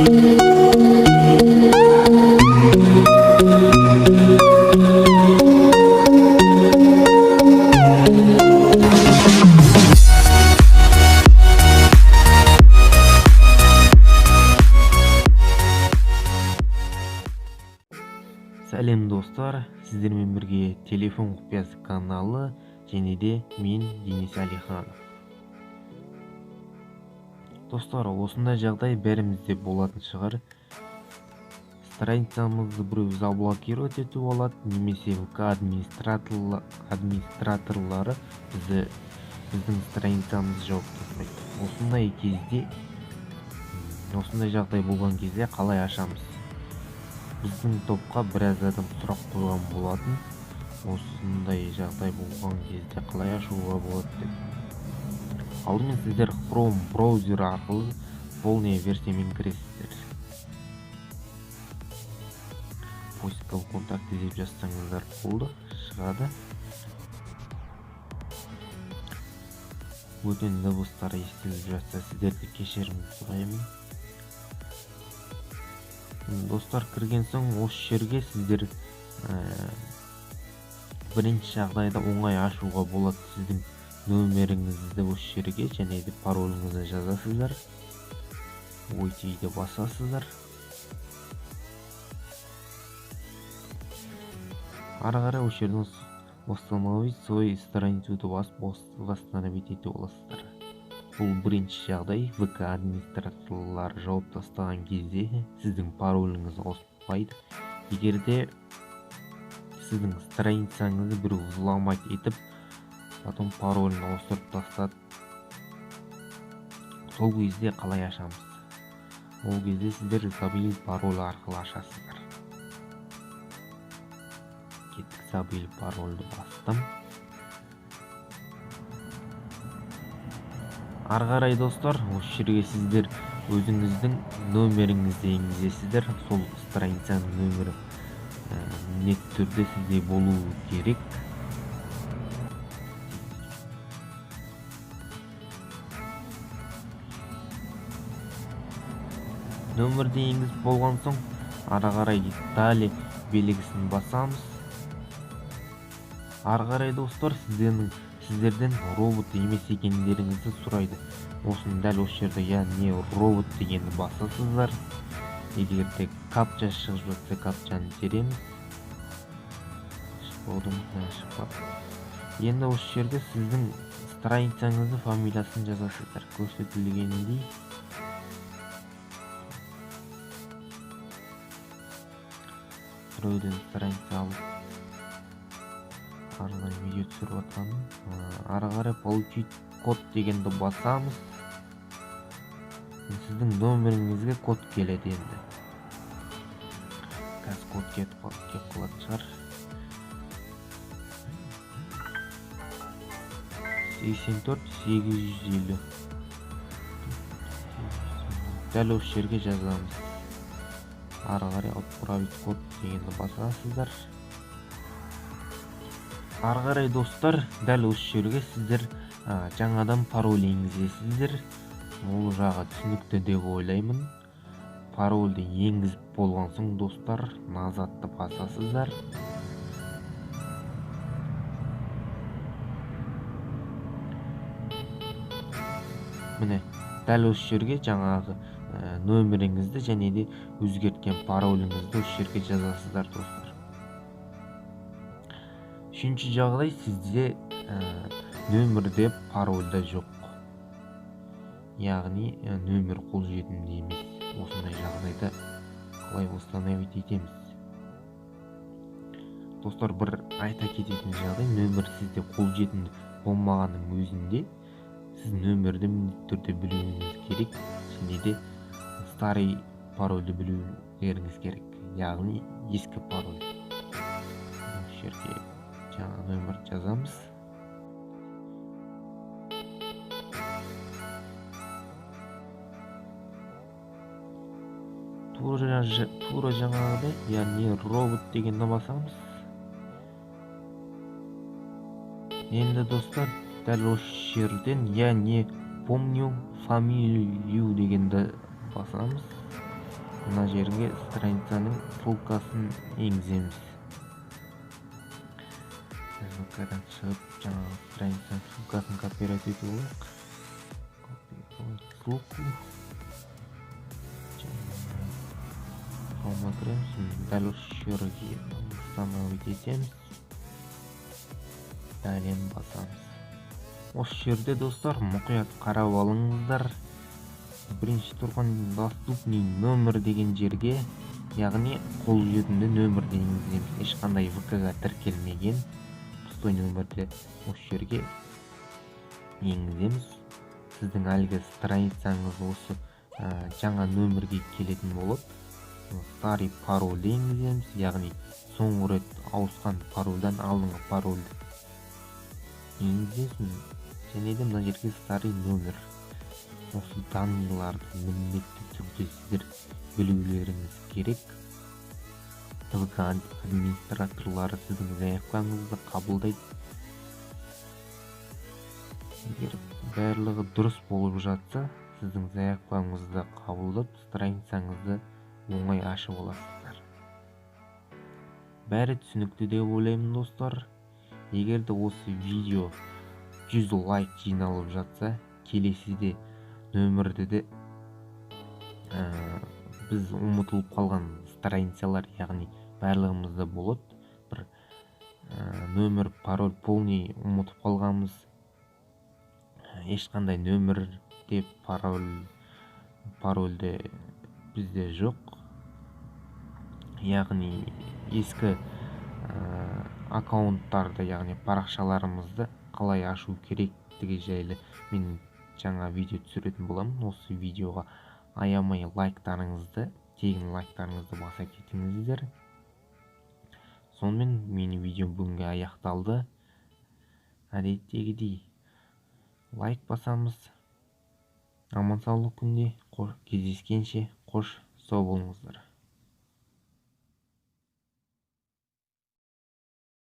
Сәлем достар, сіздермен бірге телефон құпиясы каналы және де мен Денис Алиханов. Достар, осындай жағдай бәрімізде болатын шығар. Страницамызды біреу заблокировать етіп алады, немесе ВК администраторлары біздің страницамызды жауып тастайды. Осындай жағдай болған кезде қалай ашамыз? Біздің топқа біраз адам сұрақ қойған болатын. Осындай жағдай болған кезде қалай ашуға болады деп. Алдымен сіздер Chrome браузері арқылы полный версиямен кіресіздер. Поисковый контакты деп жазсаңыздар болды, шығады. Өтен дыбыстар естіліп жатса сіздерді кешірім сұраймын. Достар, кірген соң осы жерге сіздер бірінші жағдайда оңай ашуға болады. Сіздің нөміріңізді осы жерге және де пароліңізді жазасыздар. OTP-ді басасыздар. Ары қарай осы жерден восстановить свою страницу восстановить ете оласыздар. Бұл бірінші жағдай. ВК администраторлары жауып тастаған кезде сіздің пароліңіз ауыспайды. Егерде сіздің страницаңызды біреу взломать етіп, потом паролін ауыстырып тастады, сол кезде қалай ашамыз? Ол кезде сіздер забыл пароль арқылы ашасыздар. Кеттік, забыл парольді бастым. Ары қарай достар, осы жерге сіздер өзіңіздің нөміріңізді енгізесіздер. Сол страницаның нөмірі міндетті түрде сізде болу керек. Нөмірді енгізіп болған соң, ары қарай далее белгісін басамыз. Ары қарай достар, сіздерден робот емес екендеріңізді сұрайды. Осыны дәл осы жерде яғни робот дегенді басасыздар. Егер де капча шығып жатса, капчаны тереміз. Енді осы жерде сіздің страницаңызды фамилиясын жазасыздар. Көрсетілгеніндей. Біреуден страница алып арнайы видео түсіріп жатқаным. Ары қарай получить код дегенді басамыз. Сіздің нөміріңізге код келеді енді. Қазір код кеп қалатын шығар. 84850. Дәл осы жерге жазамыз. Ары қарай отправить код дегенді басасыздар. Ары қарай достар, дәл осы жерге сіздер жаңадан пароль енгізесіздер. Ол жағы түсінікті деп ойлаймын. Парольді енгізіп болған соң достар, назадты басасыздар. Міне, дәл осы жерге жаңағы нөміріңізді және де өзгерткен пароліңізді осы жерге жазасыздар достар. Үшінші жағдай, сізде нөмірде парольда жоқ. Яғни нөмір қолжетімді емес. Осындай жағдайда қалай восстановить етеміз? Достар, бір айта кететін жағдай, нөмір сізде қолжетімді болмағанның өзінде сіз нөмірді міндетті түрде білуіңіз керек, және де старый парольді білуіңіз керек, яғни ескі пароль. Осы жерге жаңа нөмір жазамыз. Тура жаңағыдай, яғни робот дегенді басамыз. Енді достар, дәл осы жерден я не помню фамилию дегенді басамыз. мына жерге страницаның ссылкасын енгіземіз. ВК-дан шығып жаңағы страницаның ссылкасын копировать етіп алайық. Ссылку кіреміз, дәл осы жерге установить етеміз, дәлем басамыз. Осы жерде достар мұқият қарап алыңыздар. Бірінші тұрған доступный нөмір деген жерге, яғни қолжетімді нөмір деңізден ешқандай ВК-ға тіркелмеген пустой нөмірді осы жерге енгіземіз. Сіздің әлгі страницаңыз осы жаңа нөмірге келетін болып, старый парольді енгіземіз, яғни соңғы рет ауысқан парольдан алдыңғы парольді енгізесіз, және де мына жерге старый нөмір. Осы данныйларды міндетті түрде сіздер білулеріңіз керек. ВК администраторлары сіздің заявкаңызды қабылдайды. Егер барлығы дұрыс болып жатса, сіздің заявкаңызды қабылдап, страницаңызды оңай ашып аласыздар. Бәрі түсінікті деп ойлаймын достар. Егер де осы видео 100 лайк жиналып жатса, келесіде нөмірді де біз ұмытылып қалған страницалар, яғни барлығымызда болады. Бір нөмір, пароль полный ұмытып қалғанбыз. Ешқандай нөмір деп парольді бізде жоқ. Яғни ескі аккаунттарды, яғни парақшаларымызды қалай ашу керектігі жайлы мен жаңа видео түсіретін боламын. Осы видеоға аямай лайктарыңызды, тегін лайктарыңызды баса кетіңіздер. Сонымен менің видео бүгінге аяқталды. Әдеттегідей лайк басамыз. Аман саулық күнде кездескенше қош сау болыңыздар.